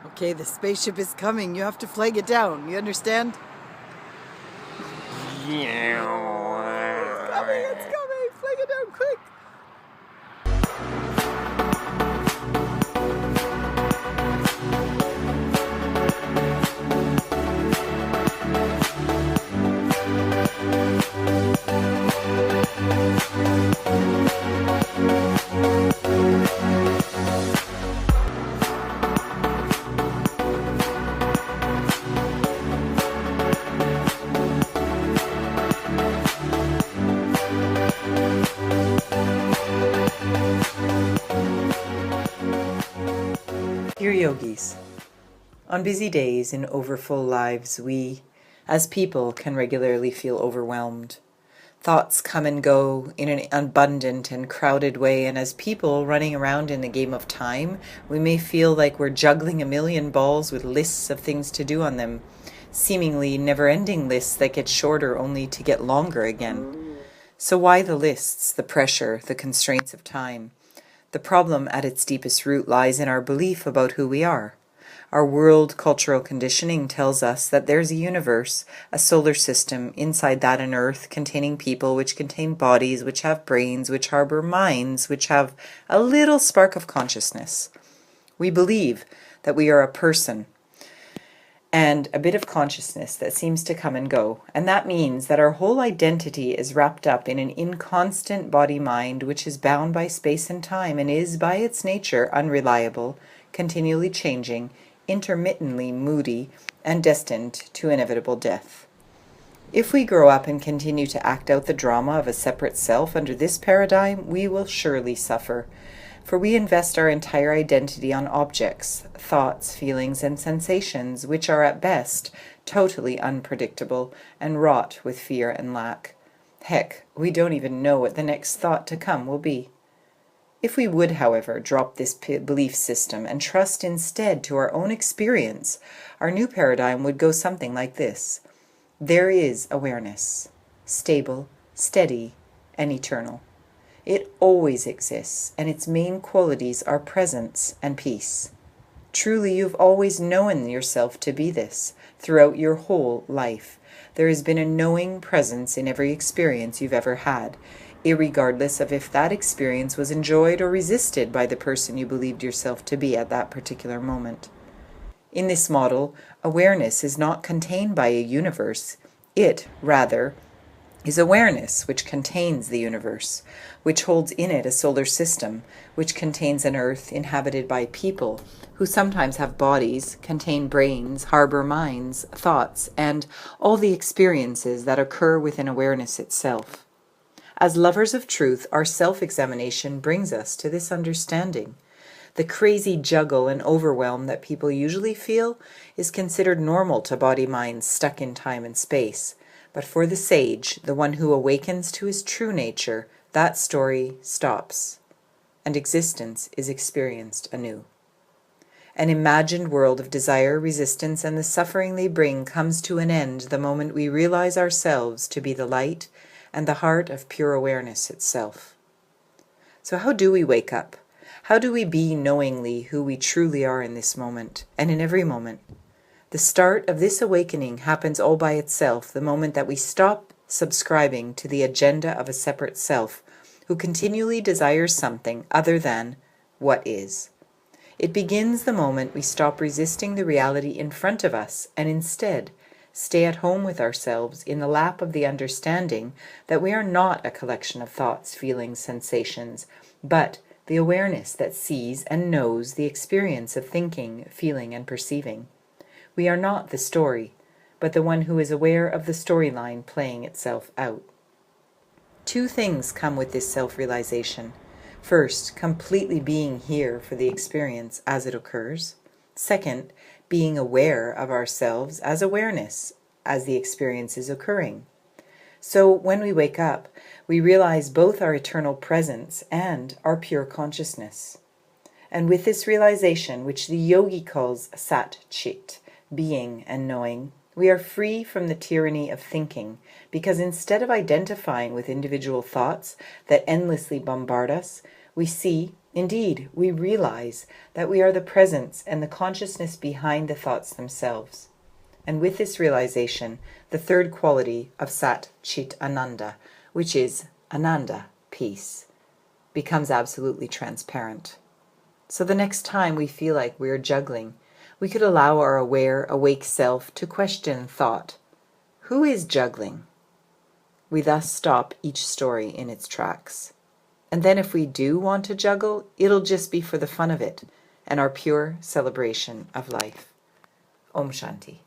Okay, the spaceship is coming. You have to flag it down. You understand? It's coming! Flag it down quick! Dear yogis, on busy days in overfull lives, we, as people, can regularly feel overwhelmed. Thoughts come and go in an abundant and crowded way, and as people running around in the game of time, we may feel like we're juggling a million balls with lists of things to do on them, seemingly never-ending lists that get shorter only to get longer again. So why the lists, the pressure, the constraints of time? The problem at its deepest root lies in our belief about who we are. Our world cultural conditioning tells us that there's a universe, a solar system, inside that an earth containing people, which contain bodies, which have brains, which harbor minds, which have a little spark of consciousness. We believe that we are a person and a bit of consciousness that seems to come and go. And that means that our whole identity is wrapped up in an inconstant body-mind which is bound by space and time and is, by its nature, unreliable, continually changing, intermittently moody, and destined to inevitable death. If we grow up and continue to act out the drama of a separate self under this paradigm, we will surely suffer. For we invest our entire identity on objects, thoughts, feelings, and sensations, which are at best totally unpredictable and wrought with fear and lack. Heck, we don't even know what the next thought to come will be. If we would, however, drop this belief system and trust instead to our own experience, our new paradigm would go something like this. There is awareness, stable, steady, and eternal. It always exists, and its main qualities are presence and peace. Truly, you've always known yourself to be this, throughout your whole life. There has been a knowing presence in every experience you've ever had, irregardless of if that experience was enjoyed or resisted by the person you believed yourself to be at that particular moment. In this model, awareness is not contained by a universe. It, rather, is awareness which contains the universe, which holds in it a solar system, which contains an earth inhabited by people, who sometimes have bodies, contain brains, harbor minds, thoughts, and all the experiences that occur within awareness itself. As lovers of truth, our self-examination brings us to this understanding. The crazy juggle and overwhelm that people usually feel is considered normal to body-minds stuck in time and space. But for the sage, the one who awakens to his true nature, that story stops, and existence is experienced anew. An imagined world of desire, resistance, and the suffering they bring comes to an end the moment we realize ourselves to be the light and the heart of pure awareness itself. So how do we wake up? How do we be knowingly who we truly are in this moment, and in every moment? The start of this awakening happens all by itself the moment that we stop subscribing to the agenda of a separate self who continually desires something other than what is. It begins the moment we stop resisting the reality in front of us and instead stay at home with ourselves in the lap of the understanding that we are not a collection of thoughts, feelings, sensations, but the awareness that sees and knows the experience of thinking, feeling, and perceiving. We are not the story, but the one who is aware of the storyline playing itself out. Two things come with this self-realization. First, completely being here for the experience as it occurs. Second, being aware of ourselves as awareness as the experience is occurring. So when we wake up, we realize both our eternal presence and our pure consciousness. And with this realization, which the yogi calls Sat Chit, being and knowing, we are free from the tyranny of thinking, because instead of identifying with individual thoughts that endlessly bombard us, we see Indeed, we realize that we are the presence and the consciousness behind the thoughts themselves. And with this realization, the third quality of Sat Chit Ananda, which is Ananda, peace, becomes absolutely transparent. So the next time we feel like we're juggling, we could allow our aware, awake self to question thought. Who is juggling? We thus stop each story in its tracks. And then if we do want to juggle, it'll just be for the fun of it and our pure celebration of life. Om Shanti.